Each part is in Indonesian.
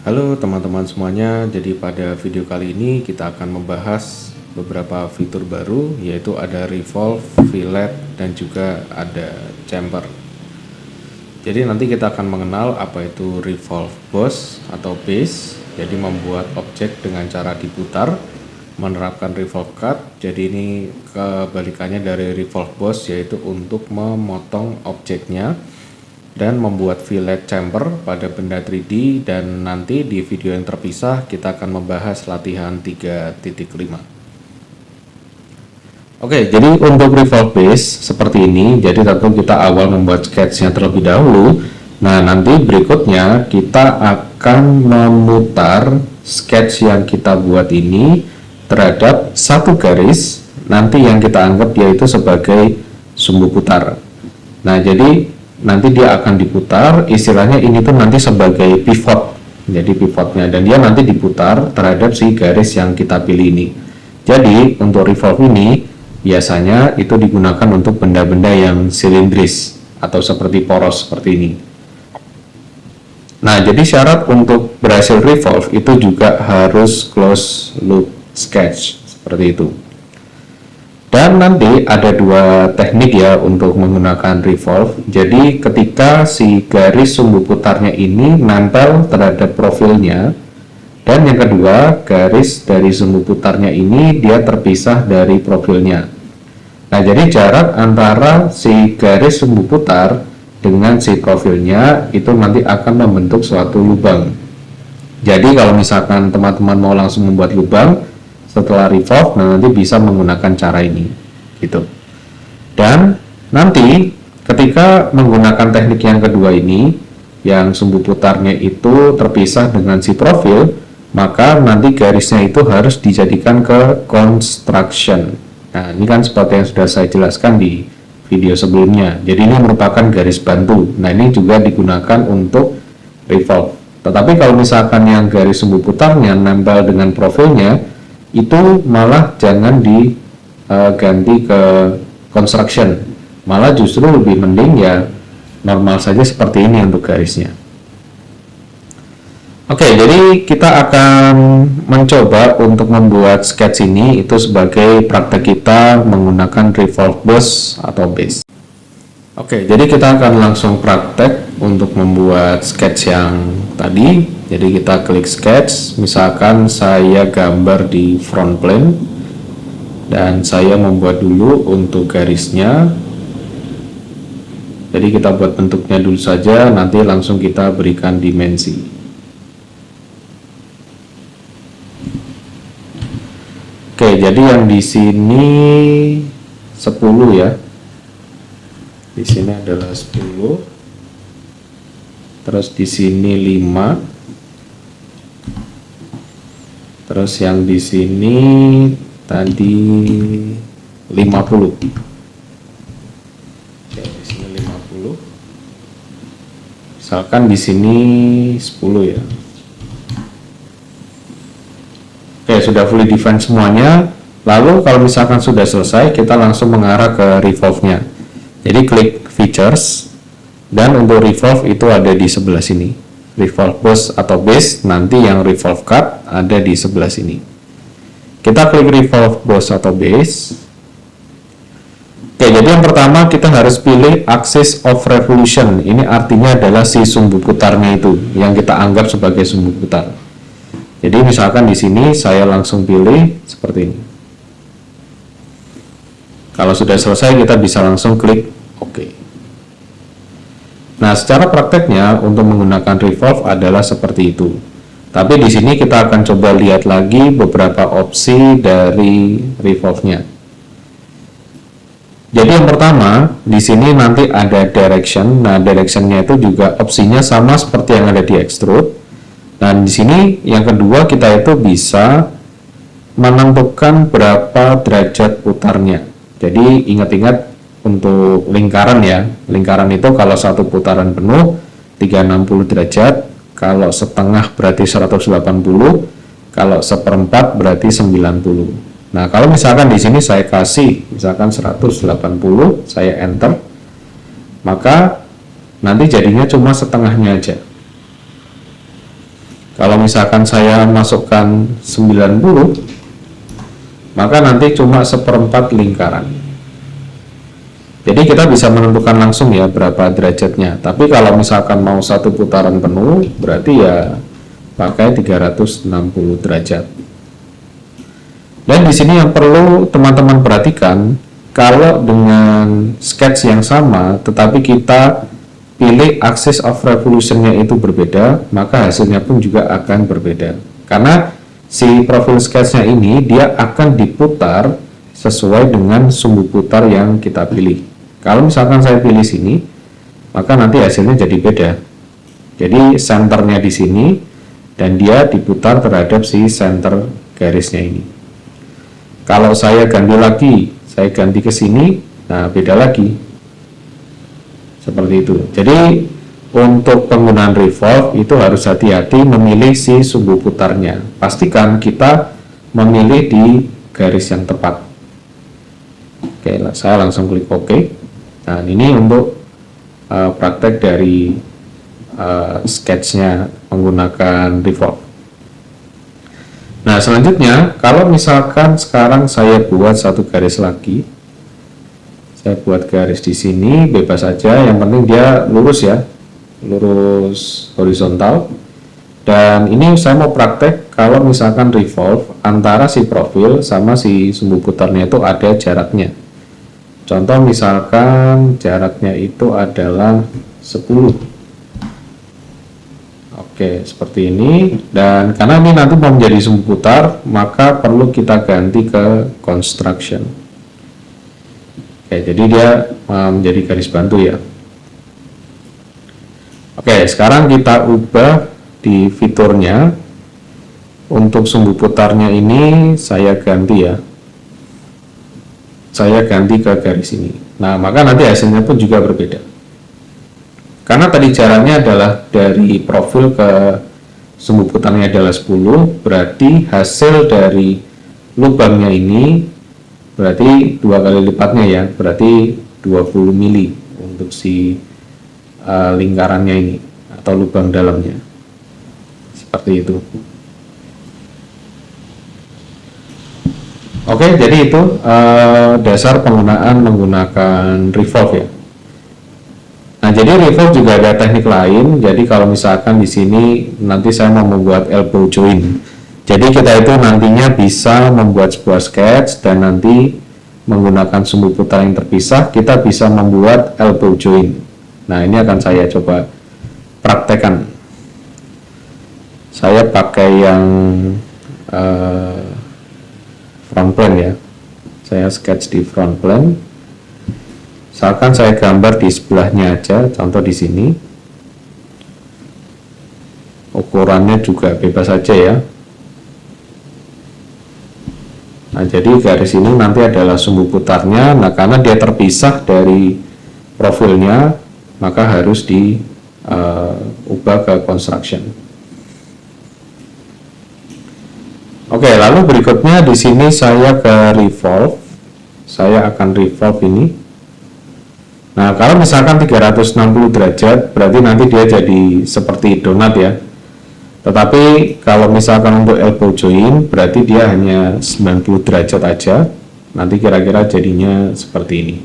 Halo teman-teman semuanya, jadi pada video kali ini kita akan membahas beberapa fitur baru, yaitu ada revolve, fillet, dan juga ada chamber. Jadi nanti kita akan mengenal apa itu revolve boss atau base, jadi membuat objek dengan cara diputar, menerapkan revolve cut. Jadi ini kebalikannya dari revolve boss, yaitu untuk memotong objeknya, dan membuat fillet chamber pada benda 3D. Dan nanti di video yang terpisah kita akan membahas latihan 3.5. Oke, jadi untuk revolve base seperti ini. Jadi tentu kita awal membuat sketchnya terlebih dahulu. Nah, nanti berikutnya kita akan memutar sketch yang kita buat ini terhadap satu garis, nanti yang kita anggap yaitu sebagai sumbu putar. Nah, jadi nanti dia akan diputar, istilahnya ini tuh nanti sebagai pivot, jadi pivotnya, dan dia nanti diputar terhadap si garis yang kita pilih ini. Jadi untuk revolve ini biasanya itu digunakan untuk benda-benda yang silindris atau seperti poros seperti ini. Nah, jadi syarat untuk berhasil revolve itu juga harus close loop sketch seperti itu. Dan nanti ada dua teknik ya untuk menggunakan revolve. Jadi ketika si garis sumbu putarnya ini nempel terhadap profilnya, dan yang kedua garis dari sumbu putarnya ini dia terpisah dari profilnya. Nah, jadi jarak antara si garis sumbu putar dengan si profilnya itu nanti akan membentuk suatu lubang. Jadi kalau misalkan teman-teman mau langsung membuat lubang setelah revolve, nah nanti bisa menggunakan cara ini gitu. Dan nanti ketika menggunakan teknik yang kedua ini, yang sumbu putarnya itu terpisah dengan si profil, maka nanti garisnya itu harus dijadikan ke construction. Nah, ini kan seperti yang sudah saya jelaskan di video sebelumnya. Jadi ini merupakan garis bantu. Nah, ini juga digunakan untuk revolve. Tetapi kalau misalkan yang garis sumbu putarnya nempel dengan profilnya, itu malah jangan diganti ke construction, malah justru lebih mending ya normal saja seperti ini untuk garisnya. Oke, jadi kita akan mencoba untuk membuat sketch ini itu sebagai praktek kita menggunakan revolve boss atau base. Oke, jadi kita akan langsung praktek untuk membuat sketch yang tadi. Jadi kita klik sketch, misalkan saya gambar di front plane, dan saya membuat dulu untuk garisnya. Jadi kita buat bentuknya dulu saja, nanti langsung kita berikan dimensi. Oke, jadi yang di sini 10 ya. Di sini adalah 10. Terus di sini 5. Terus yang di sini tadi 50. Oke, di sini 50. Misalkan di sini 10 ya. Oke, sudah fully define semuanya. Lalu kalau misalkan sudah selesai, kita langsung mengarah ke revolve-nya. Jadi klik features, dan untuk revolve itu ada di sebelah sini. Revolve boss atau base, nanti yang revolve cut ada di sebelah sini. Kita klik revolve boss atau base. Oke, jadi yang pertama kita harus pilih axis of revolution. Ini artinya adalah si sumbu putarnya itu yang kita anggap sebagai sumbu putar. Jadi misalkan di sini saya langsung pilih seperti ini. Kalau sudah selesai kita bisa langsung klik OK. Nah, secara prakteknya untuk menggunakan revolve adalah seperti itu. Tapi di sini kita akan coba lihat lagi beberapa opsi dari revolve-nya. Jadi yang pertama, di sini nanti ada direction. Nah, direction-nya itu juga opsinya sama seperti yang ada di extrude. Dan di sini yang kedua kita itu bisa menentukan berapa derajat putarnya. Jadi ingat-ingat untuk lingkaran ya, lingkaran itu kalau satu putaran penuh 360 derajat, kalau setengah berarti 180, kalau seperempat berarti 90. Nah, kalau misalkan di sini saya kasih misalkan 180, saya enter, maka nanti jadinya cuma setengahnya aja. Kalau misalkan saya masukkan 90, maka nanti cuma seperempat lingkaran. Jadi kita bisa menentukan langsung ya berapa derajatnya. Tapi kalau misalkan mau satu putaran penuh, berarti ya pakai 360 derajat. Dan di sini yang perlu teman-teman perhatikan, kalau dengan sketch yang sama, tetapi kita pilih axis of revolution-nya itu berbeda, maka hasilnya pun juga akan berbeda. Karena si profil sketch-nya ini dia akan diputar sesuai dengan sumbu putar yang kita pilih. Kalau misalkan saya pilih sini, maka nanti hasilnya jadi beda. Jadi senternya di sini dan dia diputar terhadap si center garisnya ini. Kalau saya ganti lagi, saya ganti ke sini, nah beda lagi. Seperti itu. Jadi untuk penggunaan revolve itu harus hati-hati memilih si sumbu putarnya. Pastikan kita memilih di garis yang tepat. Oke, saya langsung klik OK. Nah, ini untuk praktek dari sketchnya menggunakan revolve. Nah, selanjutnya kalau misalkan sekarang saya buat satu garis lagi, saya buat garis di sini bebas saja, yang penting dia lurus ya, lurus horizontal. Dan ini saya mau praktek kalau misalkan revolve antara si profil sama si sumbu putarnya itu ada jaraknya. Contoh misalkan jaraknya itu adalah 10. Oke, seperti ini. Dan karena ini nanti mau menjadi sumbu putar, maka perlu kita ganti ke construction. Oke, jadi dia menjadi garis bantu ya. Oke, sekarang kita ubah di fiturnya. Untuk sumbu putarnya ini saya ganti ya. Saya ganti ke garis ini. Nah, maka nanti hasilnya pun juga berbeda. Karena tadi jaraknya adalah dari profil ke sumbu putarnya adalah 10, berarti hasil dari lubangnya ini berarti 2 kali lipatnya ya, berarti 20 mili untuk si lingkarannya ini atau lubang dalamnya. Seperti itu. Oke, jadi itu dasar penggunaan menggunakan revolve ya. Nah, jadi revolve juga ada teknik lain. Jadi kalau misalkan di sini nanti saya mau membuat elbow join. Jadi kita itu nantinya bisa membuat sebuah sketch dan nanti menggunakan sumbu putar yang terpisah kita bisa membuat elbow join. Nah, ini akan saya coba praktekkan. Saya pakai yang front plane ya. Saya sketch di front plane. Misalkan saya gambar di sebelahnya aja, contoh di sini. Ukurannya juga bebas saja ya. Nah, jadi garis ini nanti adalah sumbu putarnya. Nah, karena dia terpisah dari profilnya, maka harus diubah ke construction. Oke, lalu berikutnya di sini saya ke revolve. Saya akan revolve ini. Nah, kalau misalkan 360 derajat, berarti nanti dia jadi seperti donat ya. Tetapi kalau misalkan untuk elbow join, berarti dia hanya 90 derajat aja. Nanti kira-kira jadinya seperti ini.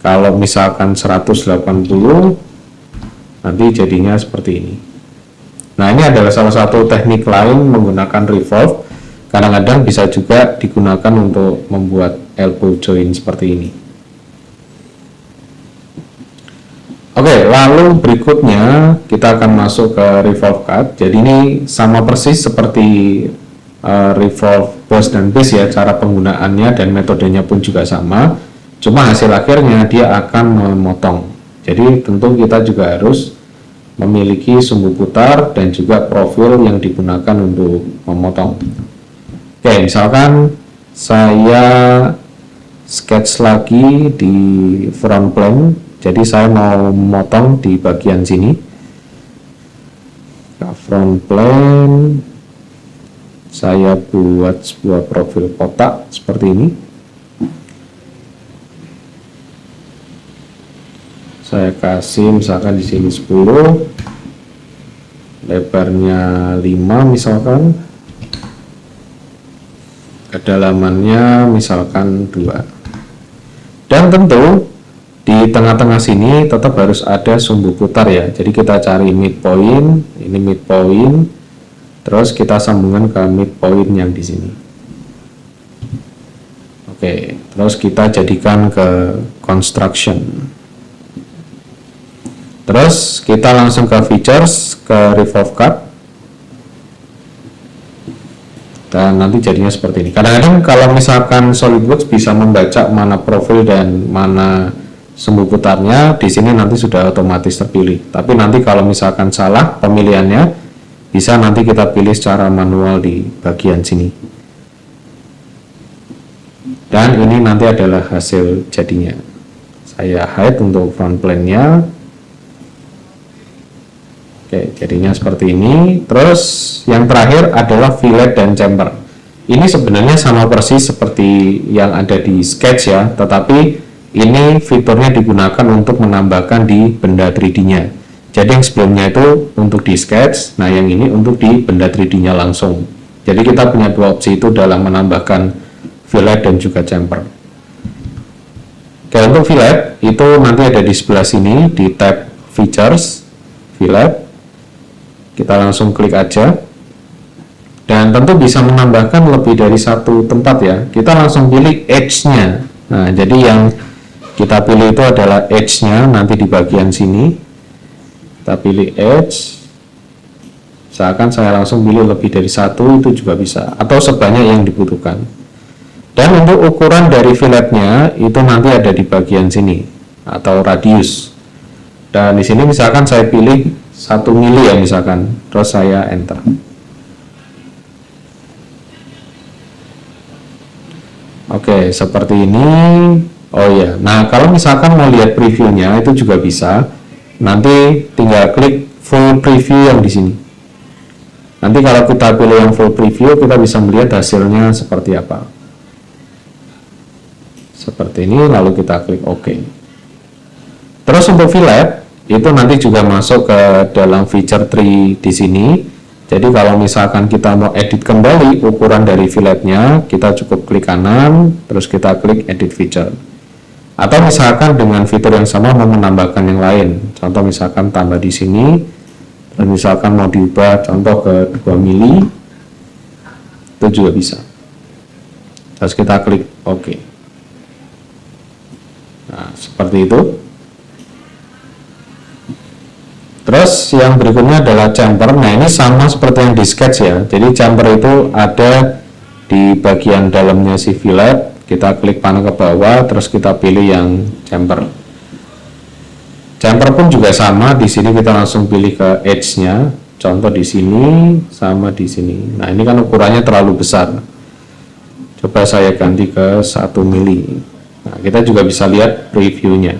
Kalau misalkan 180, nanti jadinya seperti ini. Nah, ini adalah salah satu teknik lain menggunakan revolve. Kadang-kadang bisa juga digunakan untuk membuat elbow join seperti ini. Oke, lalu berikutnya kita akan masuk ke revolve cut. Jadi ini sama persis seperti revolve boss dan base ya, cara penggunaannya dan metodenya pun juga sama. Cuma hasil akhirnya dia akan memotong. Jadi tentu kita juga harus memiliki sumbu putar dan juga profil yang digunakan untuk memotong. Oke, misalkan saya sketch lagi di front plane. Jadi saya mau memotong di bagian sini. Front plane. Saya buat sebuah profil kotak seperti ini. Saya kasih misalkan di sini 10 lebarnya 5 misalkan, kedalamannya misalkan 2. Dan tentu di tengah-tengah sini tetap harus ada sumbu putar ya. Jadi kita cari midpoint, ini midpoint, terus kita sambungkan ke midpoint yang di sini. Oke, terus kita jadikan ke construction. Terus kita langsung ke features, ke revolve cut, dan nanti jadinya seperti ini. Kadang-kadang kalau misalkan SolidWorks bisa membaca mana profil dan mana sumbu putarnya, di sini nanti sudah otomatis terpilih. Tapi nanti kalau misalkan salah pemilihannya, bisa nanti kita pilih secara manual di bagian sini. Dan ini nanti adalah hasil jadinya. Saya hide untuk front plane-nya. Oke, jadinya seperti ini. Terus yang terakhir adalah fillet dan chamfer. Ini sebenarnya sama persis seperti yang ada di sketch ya, tetapi ini fiturnya digunakan untuk menambahkan di benda 3D-nya. Jadi yang sebelumnya itu untuk di sketch, nah yang ini untuk di benda 3D-nya langsung. Jadi kita punya dua opsi itu dalam menambahkan fillet dan juga chamfer. Oke, untuk fillet itu nanti ada di sebelah sini di tab features, fillet. Kita langsung klik aja, dan tentu bisa menambahkan lebih dari satu tempat ya. Kita langsung pilih edge-nya. Nah, jadi yang kita pilih itu adalah edge-nya nanti di bagian sini. Kita pilih edge. Misalkan saya langsung pilih lebih dari satu, itu juga bisa, atau sebanyak yang dibutuhkan. Dan untuk ukuran dari filletnya itu nanti ada di bagian sini atau radius. Dan di sini misalkan saya pilih 1 mili ya misalkan, terus saya enter. Oke, seperti ini. Oh ya, nah kalau misalkan mau lihat previewnya itu juga bisa. Nanti tinggal klik full preview yang di sini. Nanti kalau kita pilih yang full preview, kita bisa melihat hasilnya seperti apa. Seperti ini, lalu kita klik OK. Terus untuk fillet itu nanti juga masuk ke dalam feature tree di sini. Jadi kalau misalkan kita mau edit kembali ukuran dari filletnya, kita cukup klik kanan, terus kita klik edit feature. Atau misalkan dengan fitur yang sama mau menambahkan yang lain, contoh misalkan tambah di sini, dan misalkan mau diubah contoh ke 2 mili, itu juga bisa. Terus kita klik OK. Nah, seperti itu. Terus yang berikutnya adalah chamfer. Nah, ini sama seperti yang di sketch ya. Jadi chamfer itu ada di bagian dalamnya si fillet. Kita klik panah ke bawah, terus kita pilih yang chamfer. Chamfer pun juga sama. Di sini kita langsung pilih ke edge-nya. Contoh di sini sama di sini. Nah, ini kan ukurannya terlalu besar. Coba saya ganti ke 1 mili. Nah, kita juga bisa lihat previewnya.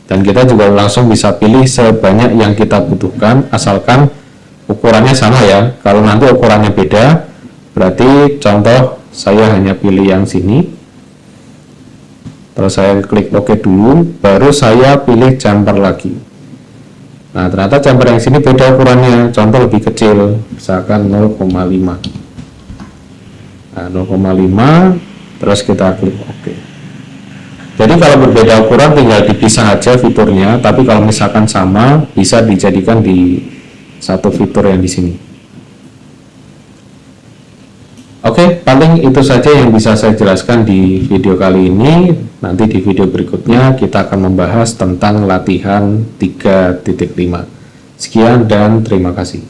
Dan kita juga langsung bisa pilih sebanyak yang kita butuhkan, asalkan ukurannya sama ya. Kalau nanti ukurannya beda, berarti contoh saya hanya pilih yang sini. Terus saya klik OK dulu, baru saya pilih chamfer lagi. Nah, ternyata chamfer yang sini beda ukurannya, contoh lebih kecil, misalkan 0,5. Nah, 0,5, terus kita klik OK. Jadi kalau berbeda ukuran tinggal dipisah aja fiturnya, tapi kalau misalkan sama bisa dijadikan di satu fitur yang di sini. Oke, paling itu saja yang bisa saya jelaskan di video kali ini. Nanti di video berikutnya kita akan membahas tentang latihan 3.5. Sekian dan terima kasih.